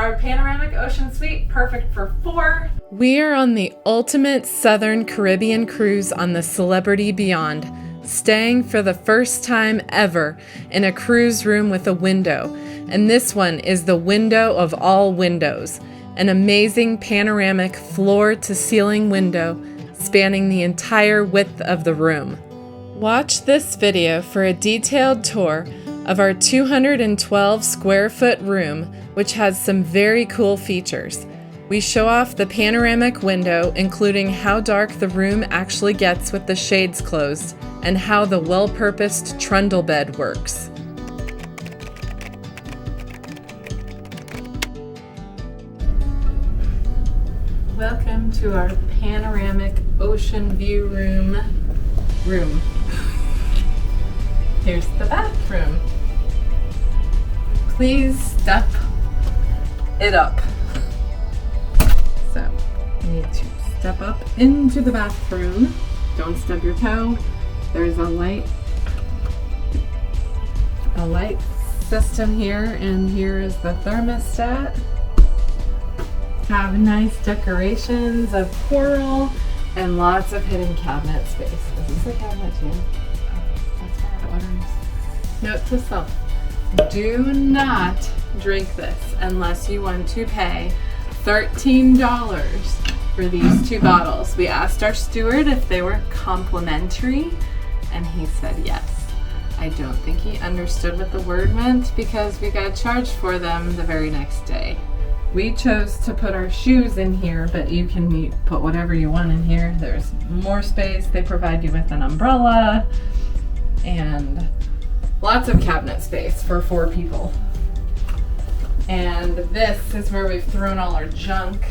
our panoramic ocean suite, perfect for 4. We are on the ultimate Southern Caribbean cruise on the Celebrity Beyond, staying for the first time ever in a cruise room with a window. And this one is the window of all windows, an amazing panoramic floor-to-ceiling window spanning the entire width of the room. Watch this video for a detailed tour of our 212 square foot room, which has some very cool features. We show off the panoramic window, including how dark the room actually gets with the shades closed, and how the well-purposed trundle bed works. Welcome to our panoramic ocean view room. Here's the bathroom. Please step it up. So, you need to step up into the bathroom. Don't stub your toe. There's a light system here, and here is the thermostat. Have nice decorations of coral and lots of hidden cabinet space. Is this a cabinet too? That's our waters. Note to self, do not drink this unless you want to pay $13 for these 2 bottles. We asked our steward if they were complimentary, and he said yes. I don't think he understood what the word meant because we got charged for them the very next day. We chose to put our shoes in here, but you can put whatever you want in here. There's more space. They provide you with an umbrella and lots of cabinet space for 4 people. And this is where we've thrown all our junk.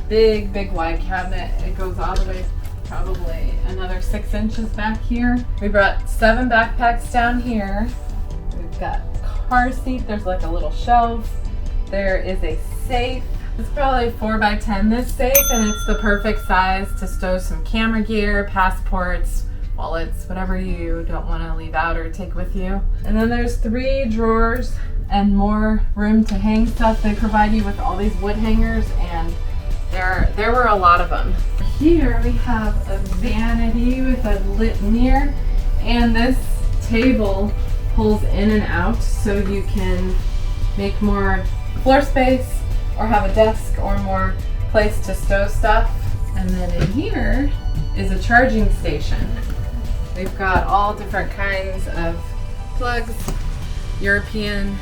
Big wide cabinet. It goes all the way probably another 6 inches back here. We brought 7 backpacks down here. We've got car seat. There's like a little shelf. There is a safe. It's probably 4 by 10, this safe, and it's the perfect size to stow some camera gear, passports, wallets, whatever you don't want to leave out or take with you. And then there's 3 drawers and more room to hang stuff. They provide you with all these wood hangers, and there were a lot of them. Here we have a vanity with a lit mirror, and this table pulls in and out so you can make more floor space or have a desk or more place to stow stuff. And then in here is a charging station. We've got all different kinds of plugs, European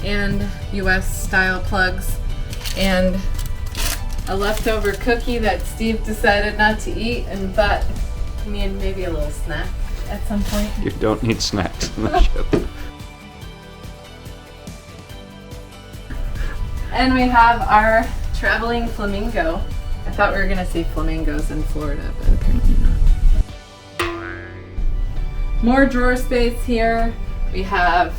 and US style plugs, and a leftover cookie that Steve decided not to eat and thought he needed maybe a little snack at some point. You don't need snacks on the ship. And we have our traveling flamingo. I thought we were gonna see flamingos in Florida, but apparently not. More drawer space here. We have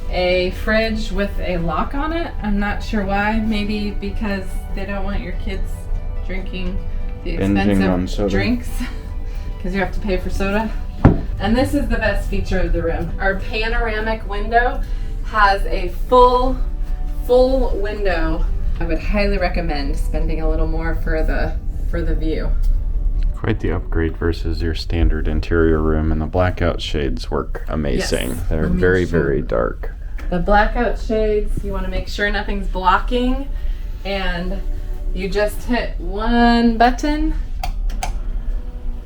a fridge with a lock on it. I'm not sure why. Maybe because they don't want your kids drinking the expensive drinks, because you have to pay for soda. And this is the best feature of the room. Our panoramic window has a full window. I would highly recommend spending a little more for the view. Quite the upgrade versus your standard interior room, and the blackout shades work amazing. Yes, They're very dark. The blackout shades, you want to make sure nothing's blocking, and you just hit one button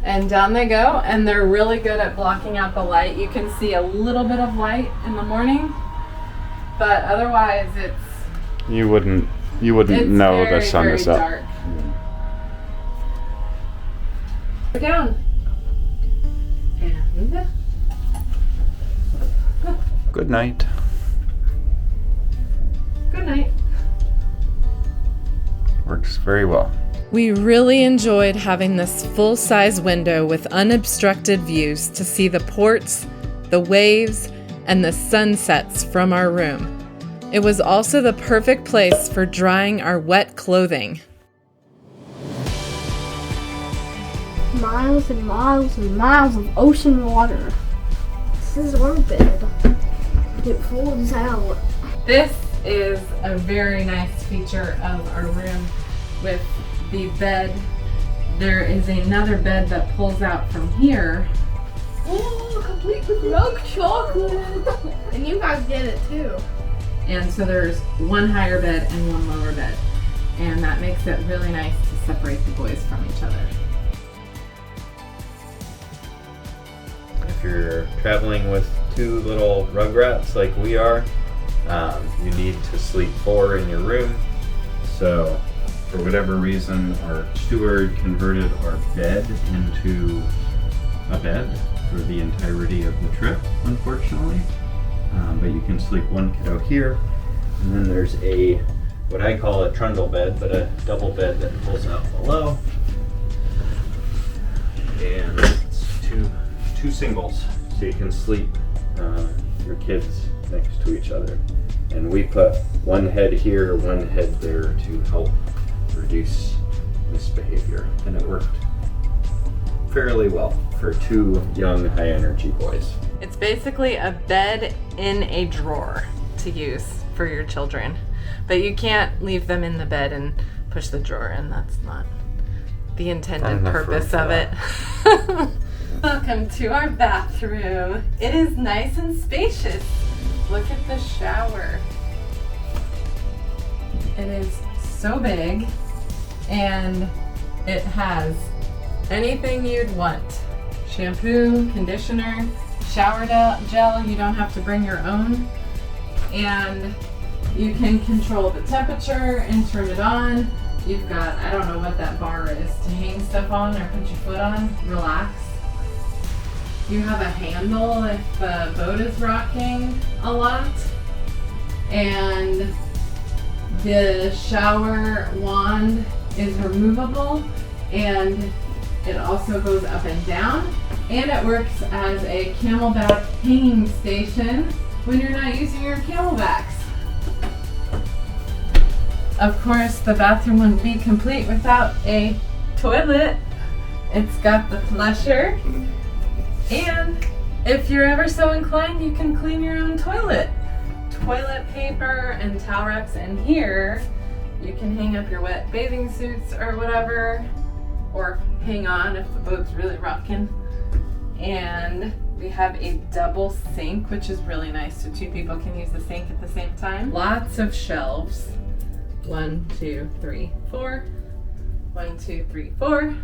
and down they go, and they're really good at blocking out the light. You can see a little bit of light in the morning, but otherwise it's know the sun is up. Dark. Down. And Good night. Good night. Works very well. We really enjoyed having this full-size window with unobstructed views to see the ports, the waves, and the sunsets from our room. It was also the perfect place for drying our wet clothing. Miles and miles and miles of ocean water. This is our bed. It folds out. This is a very nice feature of our room with the bed. There is another bed that pulls out from here. Oh, complete with milk chocolate. And you guys get it too. And so there's one higher bed and one lower bed. And that makes it really nice to separate the boys from each other. If you're traveling with two little rugrats like we are, you need to sleep 4 in your room. So for whatever reason, our steward converted our bed into a bed for the entirety of the trip, unfortunately. But you can sleep one kiddo here, and then there's what I call a trundle bed, but a double bed that pulls out below. And it's two singles, so you can sleep your kids next to each other. And we put one head here, one head there to help reduce misbehavior, and it worked fairly well for 2 young high energy boys. It's basically a bed in a drawer to use for your children, but you can't leave them in the bed and push the drawer in. That's not the intended purpose of it. Welcome to our bathroom. It is nice and spacious. Look at the shower. It is so big, and it has anything you'd want. Shampoo, conditioner, shower gel. You don't have to bring your own. And you can control the temperature and turn it on. You've got, I don't know what that bar is, to hang stuff on or put your foot on, relax. You have a handle if the boat is rocking a lot. And the shower wand is removable, and it also goes up and down, and it works as a camelback hanging station when you're not using your camelbacks. Of course, the bathroom wouldn't be complete without a toilet. It's got the flusher, and if you're ever so inclined, you can clean your own toilet. Toilet paper and towel wraps in here. You can hang up your wet bathing suits or whatever, or hang on if the boat's really rocking. And we have a double sink, which is really nice, so 2 people can use the sink at the same time. Lots of shelves. 1, 2, 3, 4. 1, 2, 3, 4.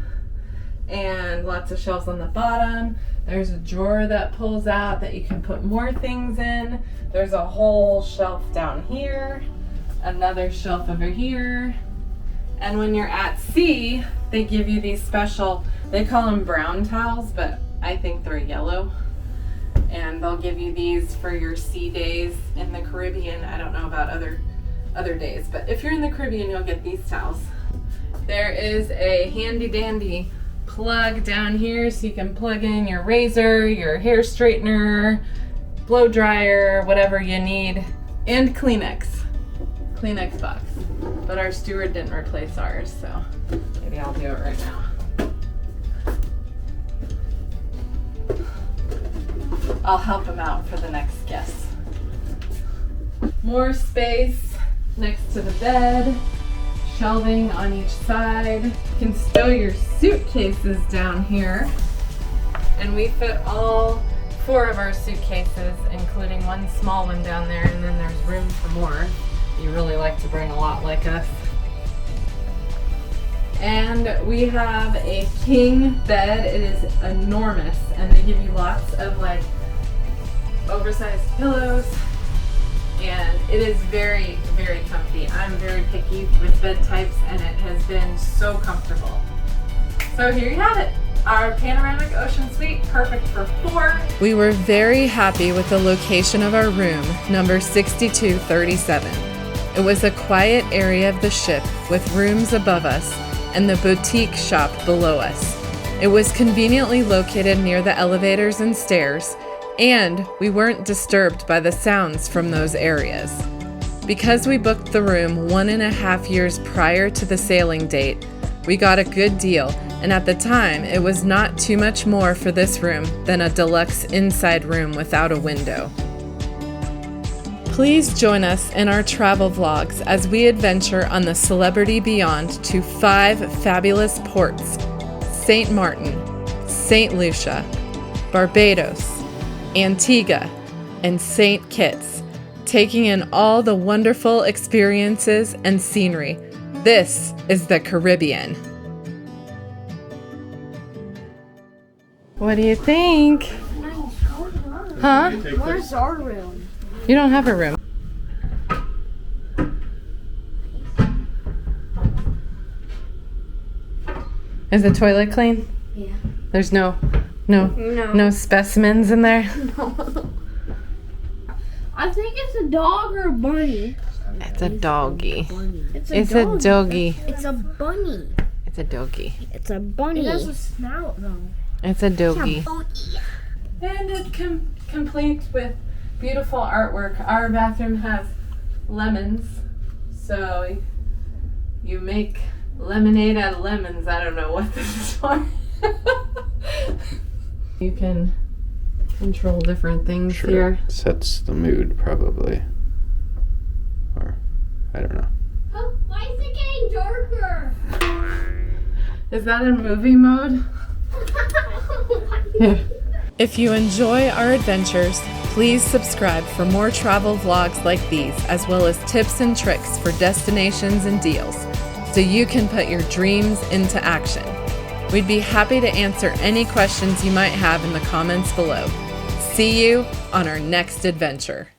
And lots of shelves on the bottom. There's a drawer that pulls out that you can put more things in. There's a whole shelf down here, another shelf over here. And when you're at sea, they give you these special, they call them brown towels, but I think they're yellow. And they'll give you these for your sea days in the Caribbean. I don't know about other days, but if you're in the Caribbean, you'll get these towels. There is a handy dandy plug down here, so you can plug in your razor, your hair straightener, blow dryer, whatever you need, and Kleenex box. But our steward didn't replace ours, so maybe I'll do it right now. I'll help him out for the next guest. More space next to the bed. Shelving on each side. You can stow your suitcases down here. And we fit all 4 of our suitcases, including one small one down there, and then there's room for more. You really like to bring a lot like us. And we have a king bed. It is enormous, and they give you lots of like oversized pillows. And it is very, very comfy. I'm very picky with bed types, and it has been so comfortable. So here you have it, our panoramic ocean suite, perfect for 4. We were very happy with the location of our room, number 6237. It was a quiet area of the ship with rooms above us and the boutique shop below us. It was conveniently located near the elevators and stairs, and we weren't disturbed by the sounds from those areas. Because we booked the room 1.5 years prior to the sailing date, we got a good deal, and at the time, it was not too much more for this room than a deluxe inside room without a window. Please join us in our travel vlogs as we adventure on the Celebrity Beyond to 5 fabulous ports: St. Martin, St. Lucia, Barbados, Antigua, and St. Kitts, taking in all the wonderful experiences and scenery. This is the Caribbean. What do you think? Huh? Where's our room? You don't have a room. Is the toilet clean? Yeah. There's no No. specimens in there? I think it's a dog or a bunny. It's a doggy. It's It's a doggy. It's a bunny. It's a doggy. It's a bunny. It has a snout though. It's a doggy. bunny. And it's complete with beautiful artwork. Our bathroom has lemons, so you make lemonade out of lemons. I don't know what this is for. You can control different things here. Sets the mood, probably. Or, I don't know. Why is it getting darker? Is that in movie mode? Here. If you enjoy our adventures, please subscribe for more travel vlogs like these, as well as tips and tricks for destinations and deals, so you can put your dreams into action. We'd be happy to answer any questions you might have in the comments below. See you on our next adventure.